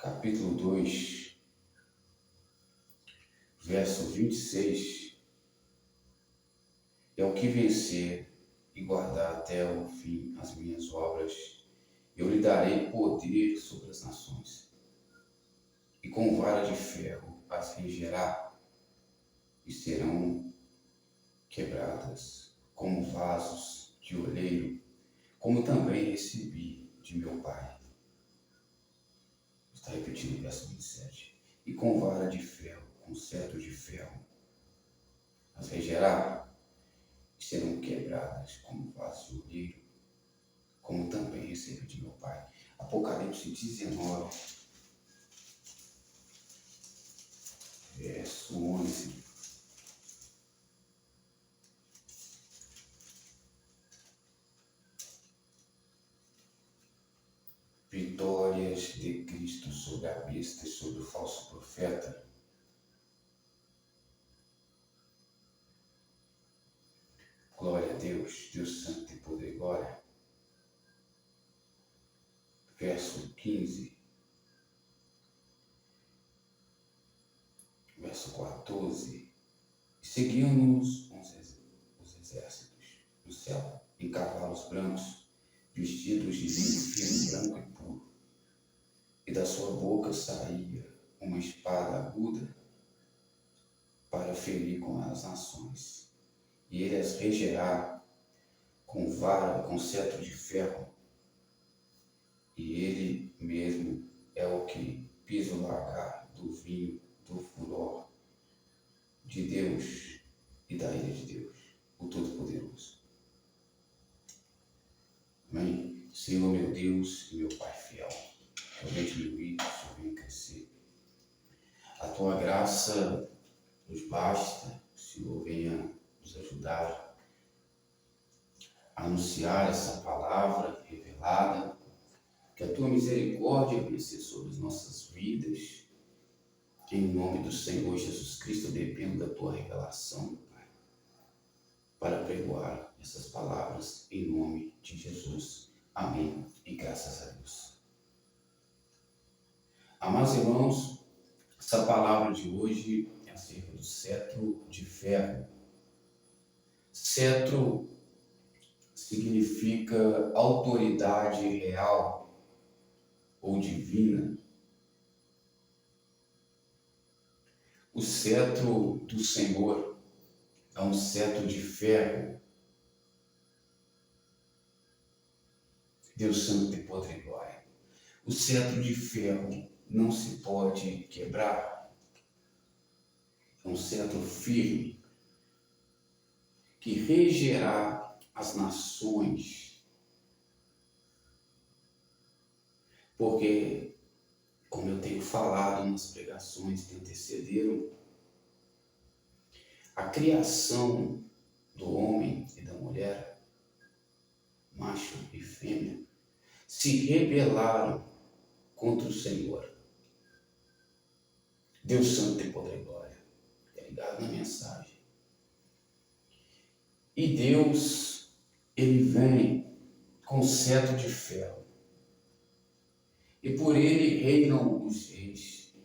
capítulo 2, verso 26, é o que vencer e guardar até o fim as minhas obras, eu lhe darei poder sobre as nações, e com vara de ferro as regerá, e serão quebradas como vasos de oleiro, como também recebi de meu Pai. Está repetindo o verso 27. E com vara de ferro, com cetro de ferro, as regerá, e serão quebradas como vasos de oleiro, como também recebi de meu Pai. Apocalipse 19, verso 11. Vitórias de Cristo sobre a besta e sobre o falso profeta. Glória a Deus, Deus Santo e Poder e Glória. Verso 15. Verso 14. E seguiam-nos os exércitos do céu em cavalos brancos, vestidos de linho fino, branco e puro. E da sua boca saía uma espada aguda para ferir com as nações. E ele as regerá com vara, com cetro de ferro. E ele mesmo é o que pisa o lagar do vinho do furor de Deus e da ira de Deus, o Todo-Poderoso. Amém? Senhor, meu Deus e meu Pai fiel, que eu venha diminuir, que o Senhor venha crescer. A tua graça nos basta, o Senhor venha nos ajudar a anunciar essa palavra revelada, que a tua misericórdia venha ser sobre as nossas vidas. Que em nome do Senhor Jesus Cristo eu dependo da tua revelação, meu Pai, para pregoar essas palavras em nome de Jesus. Amém. E graças a Deus. Amados irmãos, essa palavra de hoje é acerca do cetro de ferro. Cetro significa autoridade real ou divina. O cetro do Senhor é um cetro de ferro. Deus Santo de Poder e Glória. O cetro de ferro não se pode quebrar. É um cetro firme que regerá as nações. Porque, como eu tenho falado nas pregações que antecederam, a criação do homem e da mulher, macho e fêmea, se rebelaram contra o Senhor. Deus Santo tem poder e glória. Está ligado na mensagem. E Deus, ele vem com cetro de ferro. E por ele reinam os reis,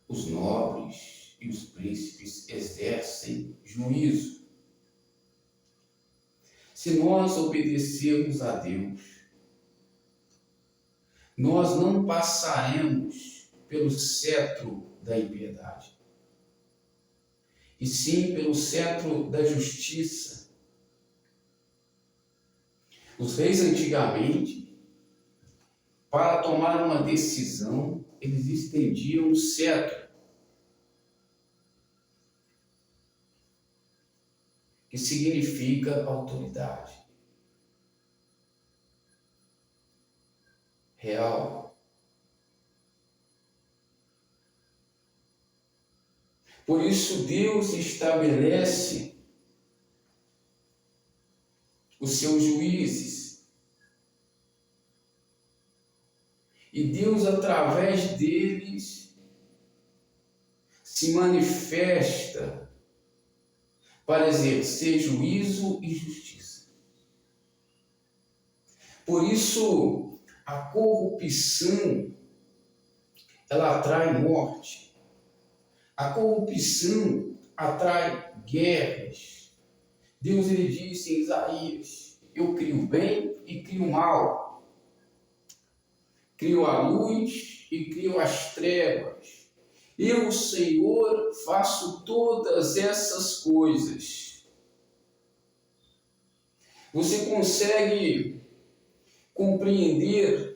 os nobres e os príncipes exercem juízo. Se nós obedecermos a Deus, nós não passaremos pelo cetro da impiedade, e sim pelo cetro da justiça. Os reis antigamente, para tomar uma decisão, eles estendiam o cetro, que significa autoridade real. Por isso Deus estabelece os seus juízes. E Deus, através deles, se manifesta para exercer juízo e justiça. Por isso, a corrupção ela atrai morte. A corrupção atrai guerras. Deus ele disse em Isaías: eu crio bem e crio mal. Crio a luz e crio as trevas. Eu, Senhor, faço todas essas coisas. Você consegue compreender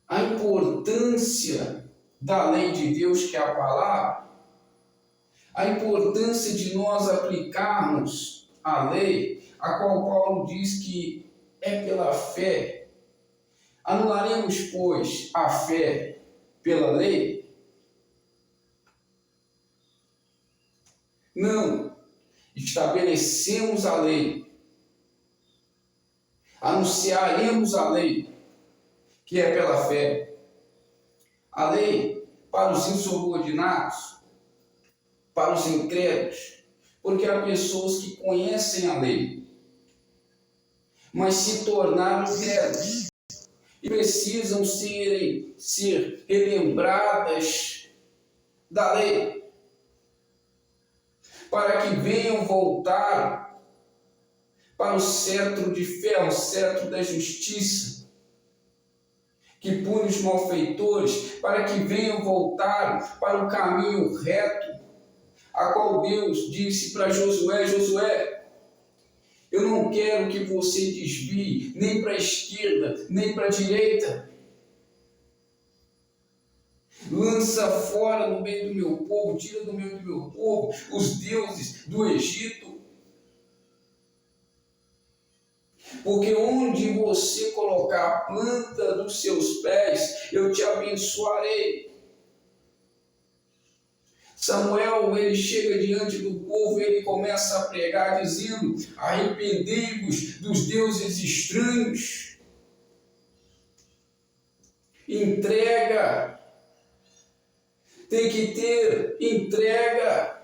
a importância da lei de Deus, que é a palavra? A importância de nós aplicarmos a lei, a qual Paulo diz que é pela fé. Anularemos, pois, a fé pela lei? Não. Estabelecemos a lei. Anunciaremos a lei, que é pela fé. A lei para os insubordinados, para os incrédulos, porque há pessoas que conhecem a lei, mas se tornaram incrédulos e precisam ser relembradas da lei, para que venham voltar para o cetro de ferro, o cetro da justiça, que pune os malfeitores, para que venham voltar para o caminho reto, a qual Deus disse para Josué: Josué, eu não quero que você desvie nem para a esquerda, nem para a direita. Lança fora no meio do meu povo, tira do meio do meu povo os deuses do Egito. Porque onde você colocar a planta dos seus pés, eu te abençoarei. Samuel, ele chega diante do povo e ele começa a pregar dizendo: arrependei-vos dos deuses estranhos. Entrega. Tem que ter entrega.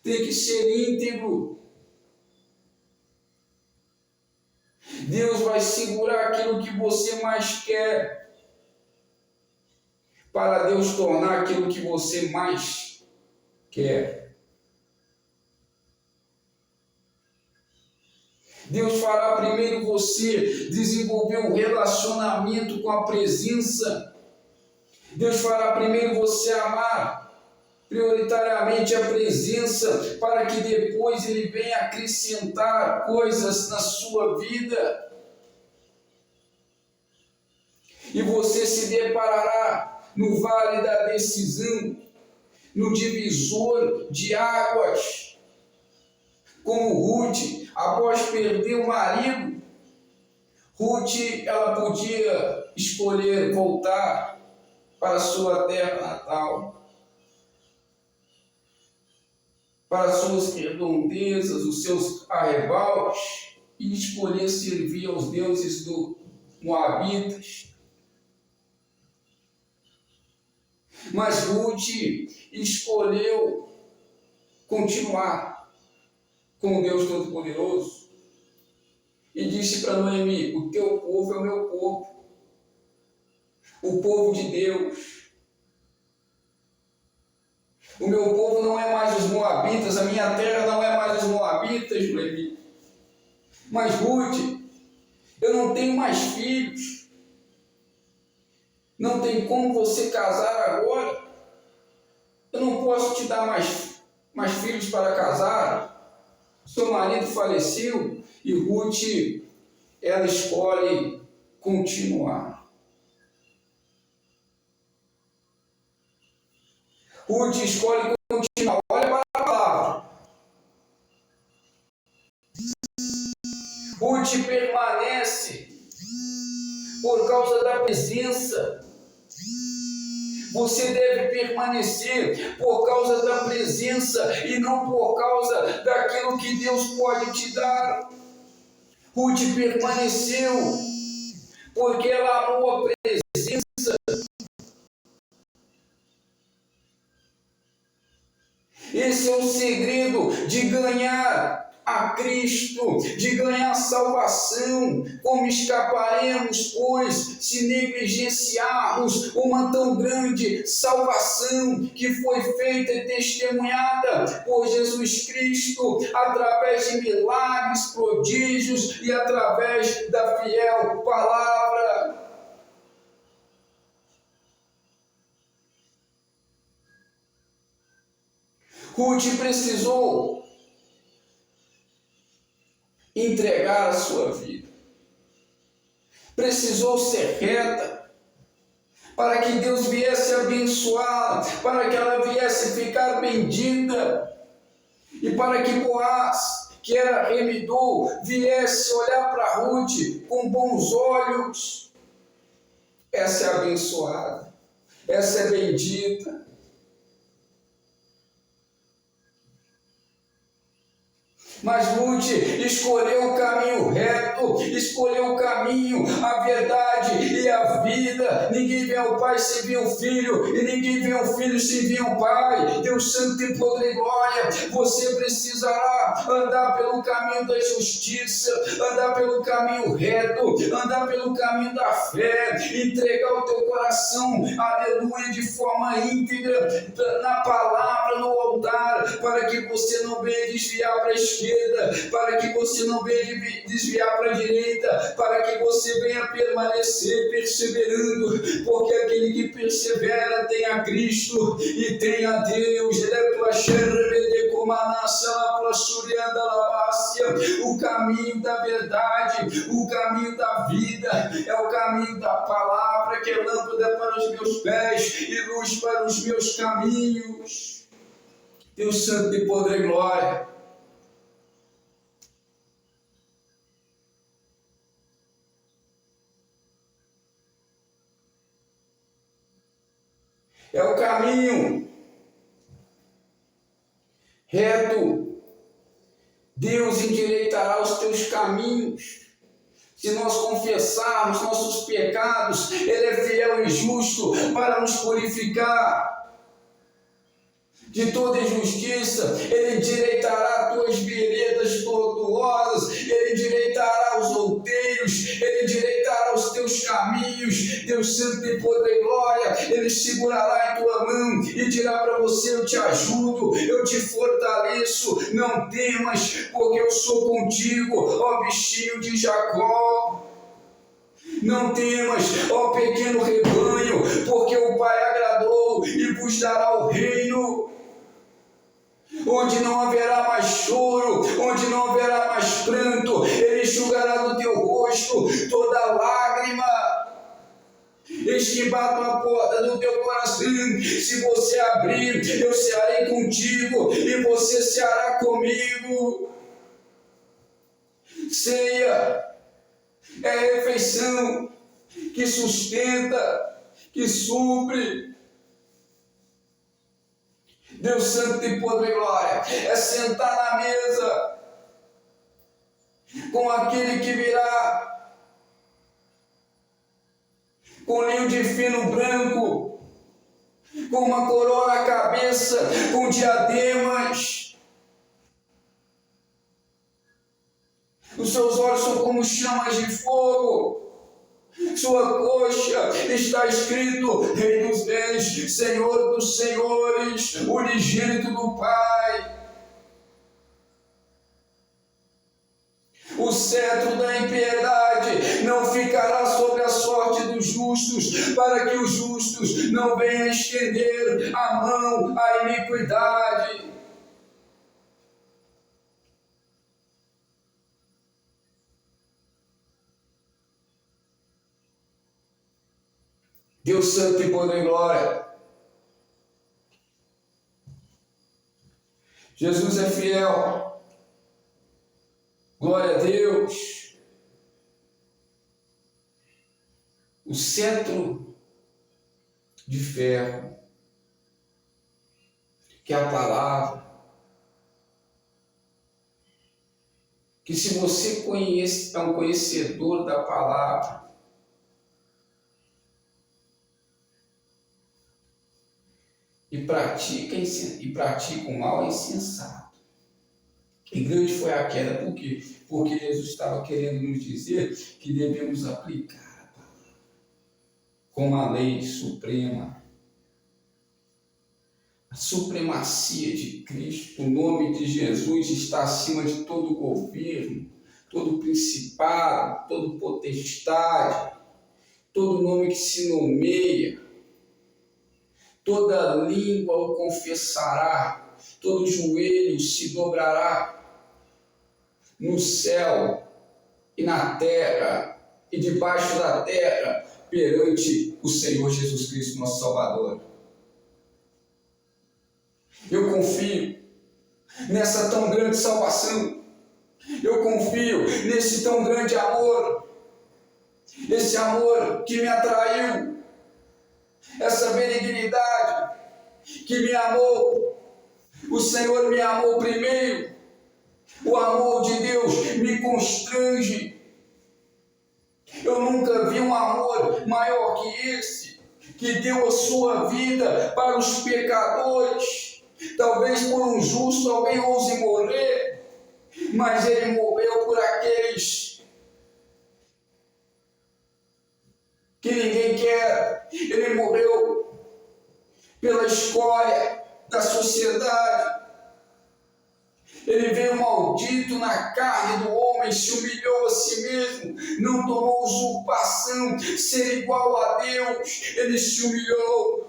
Tem que ser íntegro. Deus vai segurar aquilo que você mais quer, para Deus tornar aquilo que você mais quer. Deus fará primeiro você desenvolver um relacionamento com a presença. Deus fará primeiro você amar prioritariamente a presença, para que depois Ele venha acrescentar coisas na sua vida. E você se deparará no vale da decisão, no divisor de águas, como Ruth, após perder o marido. Ruth, ela podia escolher voltar para a sua terra natal, para as suas redondezas, os seus arrebaldes, e escolher servir aos deuses do Moabitas. Mas Ruth escolheu continuar com o Deus Todo-Poderoso e disse para Noemi: o teu povo é o meu povo, o povo de Deus. O meu povo não é mais os Moabitas, a minha terra não é mais os Moabitas, Noemi. Mas Ruth, eu não tenho mais filhos. Não tem como você casar agora. Eu não posso te dar mais filhos para casar. Seu marido faleceu e Ruth, ela escolhe continuar. Ruth escolhe continuar. Olha para a palavra. Ruth permanece por causa da presença. Você deve permanecer por causa da presença e não por causa daquilo que Deus pode te dar. Ruth permaneceu porque ela amou a presença. Esse é o segredo de ganhar a Cristo, de ganhar salvação. Como escaparemos, pois, se negligenciarmos uma tão grande salvação que foi feita e testemunhada por Jesus Cristo, através de milagres, prodígios e através da fiel palavra? Ruth precisou entregar a sua vida, precisou ser reta, para que Deus viesse abençoá-la, para que ela viesse ficar bendita, e para que Boaz, que era remidor, viesse olhar para Ruth com bons olhos. Essa é abençoada, essa é bendita. Mas Ruth escolheu o caminho reto, escolheu o caminho, a verdade e a vida. Ninguém vê ao Pai sem ver o Filho, e ninguém vê o Filho sem ver o Pai. Deus Santo e poder e glória, você precisará andar pelo caminho da justiça, andar pelo caminho reto, andar pelo caminho da fé, entregar o teu coração, aleluia, de forma íntegra, na palavra, no altar, para que você não venha desviar para a esquerda, para que você não venha desviar para a direita, para que você venha permanecer perseverando, porque aquele que persevera tem a Cristo e tem a Deus. O caminho da verdade, o caminho da vida, é o caminho da palavra, que é lâmpada para os meus pés e luz para os meus caminhos. Deus Santo de poder e glória, é o caminho reto. Deus endireitará os teus caminhos. Se nós confessarmos nossos pecados, Ele é fiel e justo para nos purificar de toda injustiça. Ele endireitará tuas veredas tortuosas, Ele endireitará os outeiros, Ele endireitará os teus caminhos. Deus Santo de poder e glória, Ele segurará em tua mão e dirá para você: eu te ajudo, eu te fortaleço, não temas, porque eu sou contigo, ó bichinho de Jacó. Não temas, ó pequeno rebanho, porque o Pai agradou e vos dará o reino, onde não haverá mais choro, onde não haverá mais pranto. Ele enxugará do teu rosto toda lágrima. Eis que bato a porta do teu coração, se você abrir, eu cearei contigo e você ceará comigo. Ceia é a refeição que sustenta, que supre. Deus Santo de poder e glória, é sentar na mesa com aquele que virá com linho de fino branco, com uma coroa na cabeça, com diademas. Os seus olhos são como chamas de fogo. Sua coxa está escrito: Rei dos Reis, Senhor dos Senhores, unigênito do Pai. O cetro da impiedade não ficará sobre a sorte dos justos, para que os justos não venham estender a mão à iniquidade. Deus Santo e poder e glória, Jesus é fiel, glória a Deus. O cetro de ferro, que é a palavra, que se você é um conhecedor da palavra, e pratica o mal, é insensato. E grande foi a queda. Por quê? Porque Jesus estava querendo nos dizer que devemos aplicar a palavra como a lei suprema. A supremacia de Cristo, o nome de Jesus está acima de todo governo, todo principado, todo potestade, todo nome que se nomeia, toda língua o confessará, todo joelho se dobrará no céu e na terra e debaixo da terra perante o Senhor Jesus Cristo, nosso Salvador. Eu confio nessa tão grande salvação, eu confio nesse tão grande amor, esse amor que me atraiu, essa benignidade que me amou. O Senhor me amou primeiro, o amor de Deus me constrange. Eu nunca vi um amor maior que esse, que deu a sua vida para os pecadores. Talvez por um justo alguém ouse morrer, mas ele morreu por aqueles que ninguém quer. Ele morreu pela escória da sociedade. Ele veio maldito na carne do homem, se humilhou a si mesmo, não tomou usurpação, ser igual a Deus, ele se humilhou.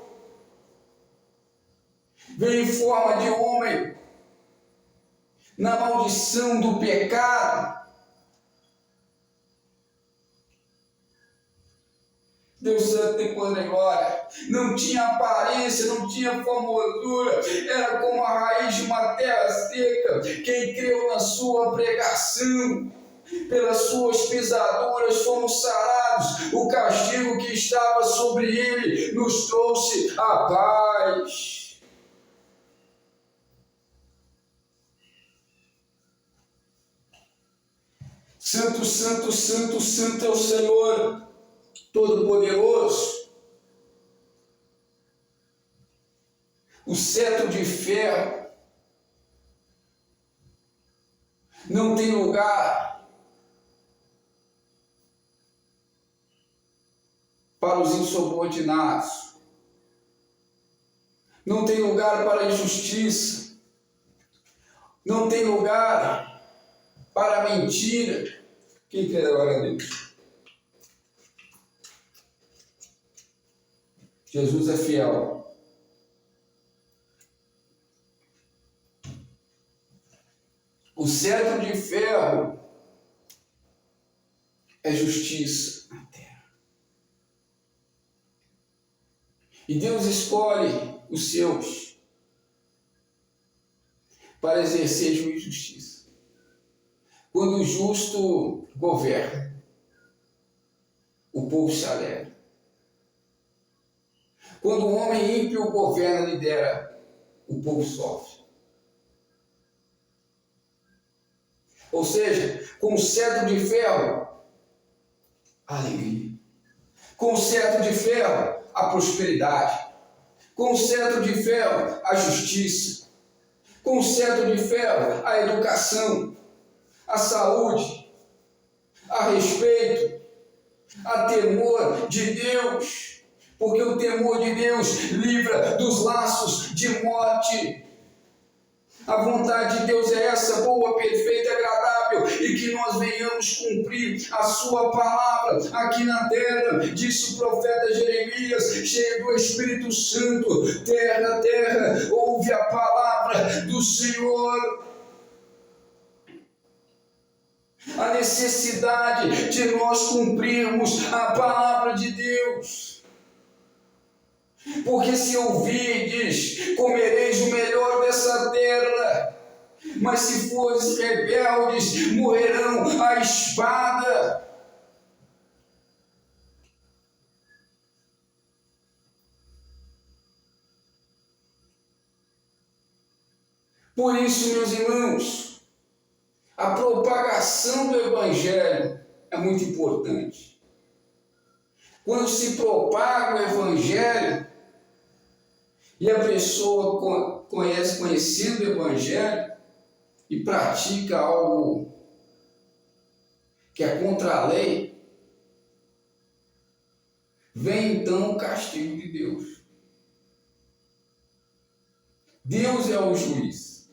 Veio em forma de homem, na maldição do pecado. Deus Santo e Poder e Glória, não tinha aparência, não tinha formosura, era como a raiz de uma terra seca. Quem creu na sua pregação, pelas suas pisaduras fomos sarados, o castigo que estava sobre ele nos trouxe a paz. Santo, santo, santo, santo é o Senhor Todo-Poderoso. O cetro de ferro não tem lugar para os insubordinados, não tem lugar para a injustiça, não tem lugar para a mentira. Quem quer agora a Deus? Jesus é fiel. O cetro de ferro é justiça na terra. E Deus escolhe os seus para exercer juízo e justiça. Quando o justo governa, o povo se alegra. Quando o homem ímpio governa, lidera, o povo sofre. Ou seja, com o cetro de ferro, a alegria. Com o cetro de ferro, a prosperidade. Com o cetro de ferro, a justiça. Com o cetro de ferro, a educação, a saúde, a respeito, a temor de Deus, porque o temor de Deus livra dos laços de morte. A vontade de Deus é essa, boa, perfeita e agradável, e que nós venhamos cumprir a sua palavra aqui na terra. Disse o profeta Jeremias, cheio do Espírito Santo: terra, terra, ouve a palavra do Senhor. A necessidade de nós cumprirmos a palavra de Deus. Porque se ouvirdes, comereis o melhor dessa terra, mas se fores rebeldes, morrerão à espada. Por isso, meus irmãos, a propagação do Evangelho é muito importante. Quando se propaga o Evangelho e a pessoa conhecendo o Evangelho, e pratica algo que é contra a lei, vem então o castigo de Deus. Deus é o juiz.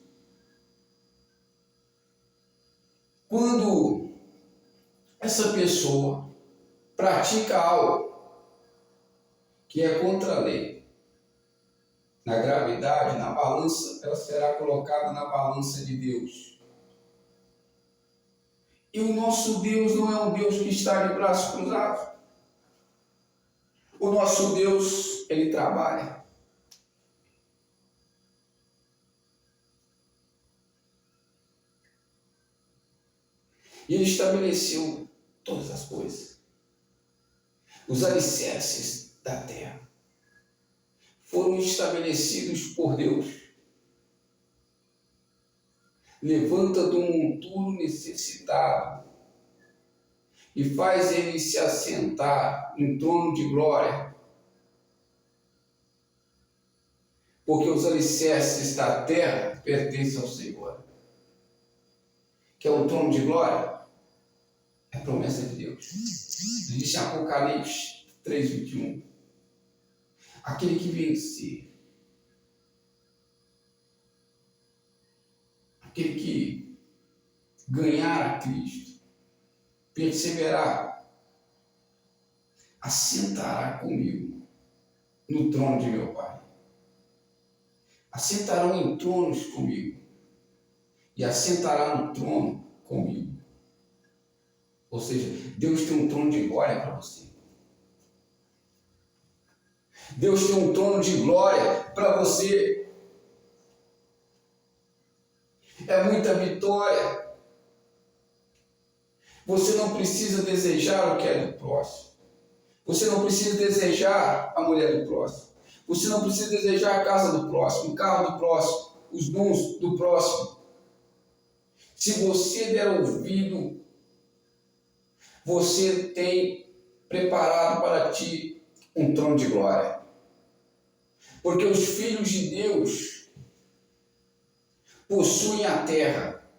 Quando essa pessoa pratica algo que é contra a lei, na gravidade, na balança, ela será colocada na balança de Deus. E o nosso Deus não é um Deus que está de braços cruzados. O nosso Deus, ele trabalha. E ele estabeleceu todas as coisas. Os alicerces da terra foram estabelecidos por Deus. Levanta do monturo necessitado e faz ele se assentar em trono de glória. Porque os alicerces da terra pertencem ao Senhor. Que é o trono de glória, é a promessa de Deus. Diz em Apocalipse 3:21. Aquele que vencer, aquele que ganhar a Cristo, perseverar, assentará comigo no trono de meu Pai. Assentarão em tronos comigo e assentará no trono comigo. Ou seja, Deus tem um trono de glória para você. Deus tem um trono de glória para você. É muita vitória. Você não precisa desejar o que é do próximo. Você não precisa desejar a mulher do próximo. Você não precisa desejar a casa do próximo, o carro do próximo, os dons do próximo. Se você der ouvido, você tem preparado para ti um trono de glória. Porque os filhos de Deus possuem a terra.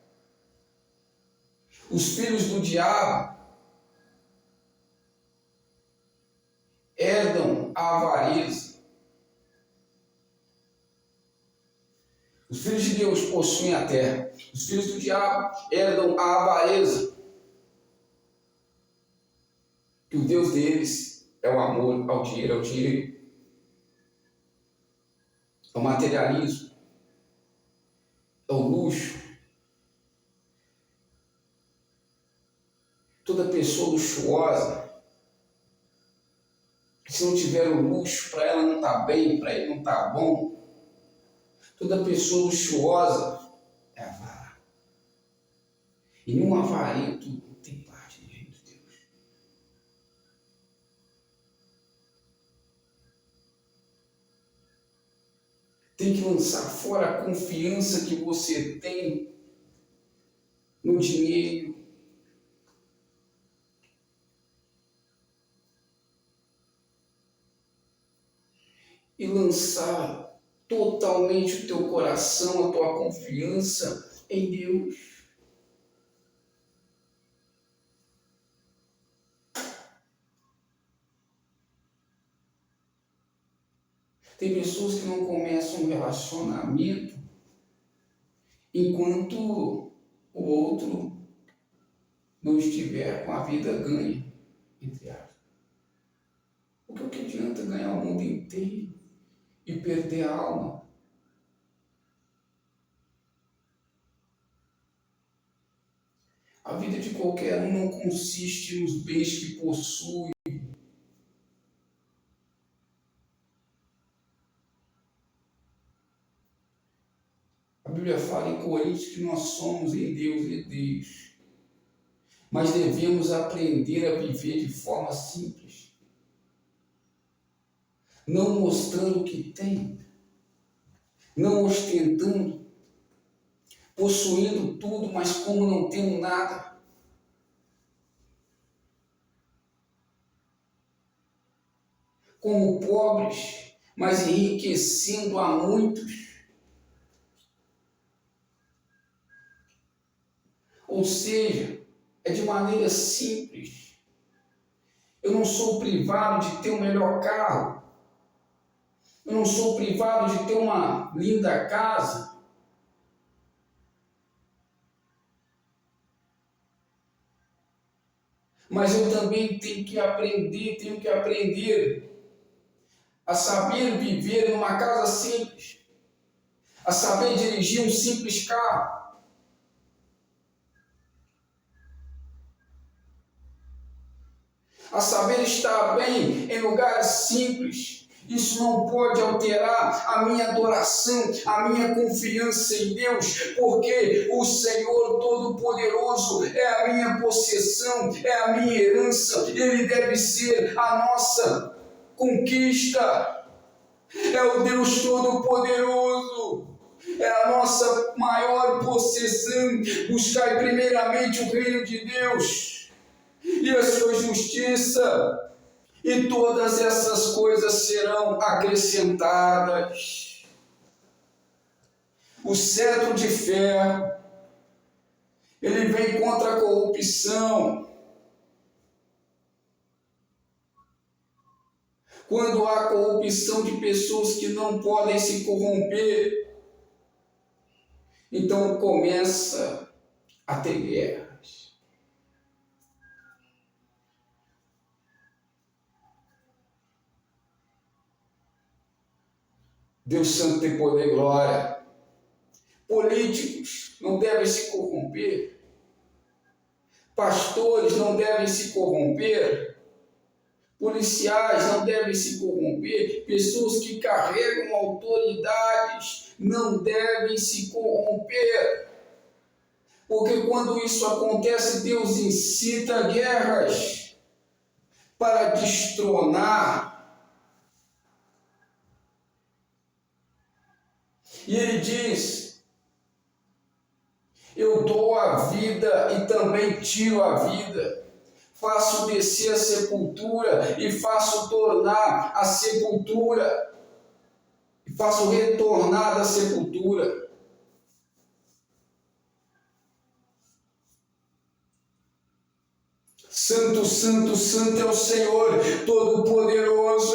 Os filhos do diabo herdam a avareza. Os filhos de Deus possuem a terra. Os filhos do diabo herdam a avareza. Que o Deus deles é o amor ao dinheiro, é o materialismo, é o luxo. Toda pessoa luxuosa, se não tiver o luxo, para ela não está bem, para ele não está bom. Toda pessoa luxuosa é avara. E nenhum avarento tem parte no reino de Deus. Tem que lançar fora a confiança que você tem no dinheiro. E lançar totalmente o teu coração, a tua confiança em Deus. Tem pessoas que não começam um relacionamento enquanto o outro não estiver com a vida ganha, entre aspas. Porque o que adianta ganhar o mundo inteiro e perder a alma? A vida de qualquer um não consiste nos bens que possui. A Bíblia fala em Coríntios que nós somos em Deus herdeiros, mas devemos aprender a viver de forma simples, não mostrando o que tem, não ostentando, possuindo tudo, mas como não tendo nada. Como pobres, mas enriquecendo a muitos. Ou seja, é de maneira simples. Eu não sou privado de ter o melhor carro. Eu não sou privado de ter uma linda casa. Mas eu também tenho que aprender a saber viver numa casa simples, a saber dirigir um simples carro, a saber estar bem em lugares simples. Isso não pode alterar a minha adoração, a minha confiança em Deus, porque o Senhor Todo-Poderoso é a minha possessão, é a minha herança. Ele deve ser a nossa conquista. É o Deus Todo-Poderoso. É a nossa maior possessão. Buscai primeiramente o reino de Deus e a sua justiça, e todas essas coisas serão acrescentadas. O cetro de ferro, ele vem contra a corrupção. Quando há corrupção de pessoas que não podem se corromper, então começa a ter guerras. Deus Santo tem poder e glória. Políticos não devem se corromper. Pastores não devem se corromper. Policiais não devem se corromper. Pessoas que carregam autoridades não devem se corromper. Porque quando isso acontece, Deus incita guerras para destronar. E ele diz: eu dou a vida e também tiro a vida. Faço descer a sepultura e faço tornar a sepultura. E faço retornar da sepultura. Santo, santo, santo é o Senhor Todo-Poderoso.